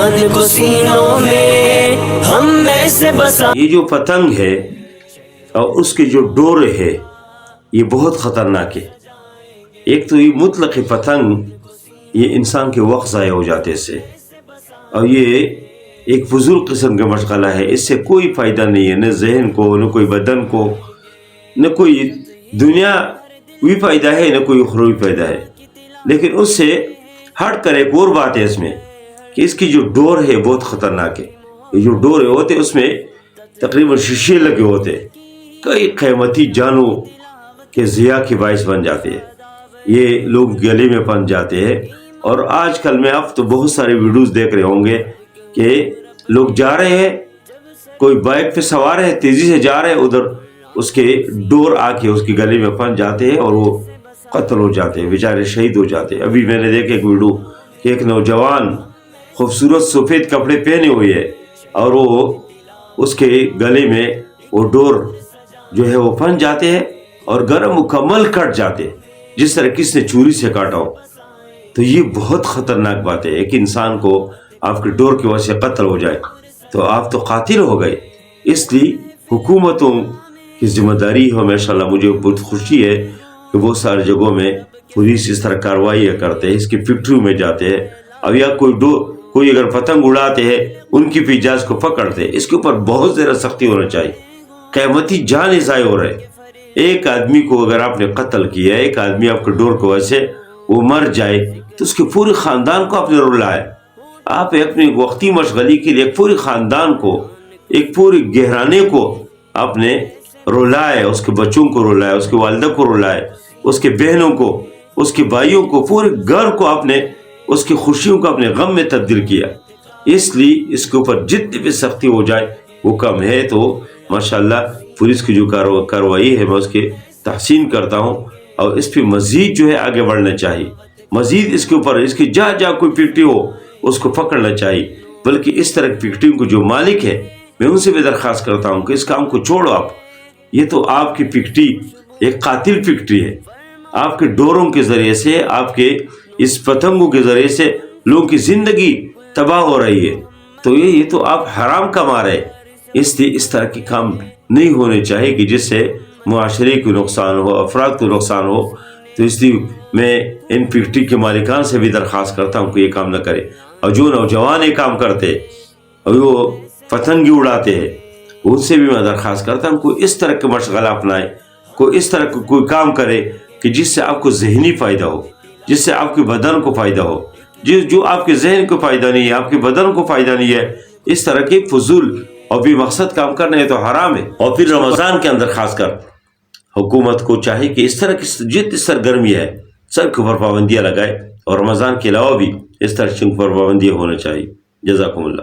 چاند کو سینوں میں ہم میں سے بسا. یہ جو پتنگ ہے اور اس کے جو ڈورے ہے یہ بہت خطرناک ہے. ایک تو یہ مطلق پتنگ یہ انسان کے وقت ضائع ہو جاتے سے، اور یہ ایک فضول قسم کا مشغلہ ہے. اس سے کوئی فائدہ نہیں ہے، نہ ذہن کو، نہ کوئی بدن کو، نہ کوئی دنیا بھی فائدہ ہے، نہ کوئی اخروی فائدہ ہے. لیکن اس سے ہٹ کر ایک اور بات ہے اس میں کہ اس کی جو ڈور ہے بہت خطرناک ہے. یہ جو ڈور ہوتے اس میں تقریباً شیشے لگے ہوتے، کئی قیمتی جانوں کے ضیاع کے باعث بن جاتے ہیں. یہ لوگ گلے میں پھنس جاتے ہیں. اور آج کل میں آپ تو بہت سارے ویڈیوز دیکھ رہے ہوں گے کہ لوگ جا رہے ہیں، کوئی بائک پہ سوار ہے، تیزی سے جا رہے ہیں، ادھر اس کے ڈور آ کے اس کے گلے میں پھنس جاتے ہیں اور وہ قتل ہو جاتے ہیں، بیچارے شہید ہو جاتے ہیں. ابھی میں نے دیکھا ایک ویڈیو کہ ایک نوجوان خوبصورت سفید کپڑے پہنے ہوئے ہے اور وہ اس کے گلے میں وہ ڈور جو ہے وہ پھنس جاتے ہیں اور گرم مکمل کٹ جاتے ہیں جس طرح کس نے چوری سے کاٹا ہو. تو یہ بہت خطرناک بات ہے. ایک انسان کو آپ کے ڈور کی وجہ سے قتل ہو جائے تو آپ تو قاتل ہو گئے. اس لیے حکومتوں کی ذمہ داری ہے. ماشاءاللہ مجھے بہت خوشی ہے کہ بہت ساری جگہوں میں پولیس اس طرح کارروائیاں کرتے ہیں، اس کی فیکٹریوں میں جاتے ہیں، اب یا کوئی اگر پتنگ اڑاتے ہیں ان کی پیجاز کو پکڑتے ہیں. اس کے اوپر بہت زیادہ سختی ہونا چاہیے. قیمتی جان ضائع ہو رہے. ایک آدمی کو اگر آپ نے قتل کیا، ایک آدمی آپ کے ڈور کی وجہ سے وہ مر جائے تو اس کے پورے خاندان کو آپ نے رلایا. آپ اپنی وقتی مشغلی کے لیے ایک پورے خاندان کو، ایک پورے گھرانے کو آپ نے رلایا، اس کے بچوں کو رلایا، اس کے والدہ کو رلایا، اس کے بہنوں کو، اس کے بھائیوں کو، پورے گھر کو آپ نے اس کی خوشیوں کو اپنے غم میں تبدیل کیا. اس لیے اس کے اوپر جتنی بھی سختی ہو جائے وہ کم ہے. تو ماشاءاللہ پولیس کی جو کارروائی ہے میں اس کی تحسین کرتا ہوں، اور اس پہ مزید جو ہے آگے بڑھنا چاہیے. مزید اس کے اوپر اس کی جہاں کوئی فیکٹری ہو اس کو پکڑنا چاہیے. بلکہ اس طرح کی فیکٹریوں کو جو مالک ہے میں ان سے بھی درخواست کرتا ہوں کہ اس کام کو چھوڑو آپ. یہ تو آپ کی فیکٹری ایک قاتل فیکٹری ہے. آپ کے ڈوروں کے ذریعے سے، آپ کے اس پتنگوں کے ذریعے سے لوگوں کی زندگی تباہ ہو رہی ہے. تو یہ تو آپ حرام کما رہے. اس لیے اس طرح کے کام نہیں ہونے چاہیے کہ جس سے معاشرے کو نقصان ہو، افراد کو نقصان ہو. تو اس لیے میں ان فیکٹری کے مالکان سے بھی درخواست کرتا ہوں کہ یہ کام نہ کرے. اور جو نوجوان یہ کام کرتے اور وہ پتنگی اڑاتے ہیں ان سے بھی میں درخواست کرتا ہوں کوئی اس طرح کا مشغلہ اپنائے، کوئی اس طرح کوئی کام کرے کہ جس سے آپ کو ذہنی فائدہ ہو، جس سے آپ کے بدن کو فائدہ ہو. جو آپ کے ذہن کو فائدہ نہیں ہے، آپ کے بدن کو فائدہ نہیں ہے، اس طرح کے فضول اور بے مقصد کام کرنا ہے تو حرام ہے. اور پھر رمضان کے اندر خاص کر حکومت کو چاہیے کہ اس طرح کی جتنی سرگرمی ہے سب کے اوپر پابندیاں لگائے، اور رمضان کے علاوہ بھی اس طرح کے اوپر پابندیاں ہونا چاہیے. جزاکم اللہ.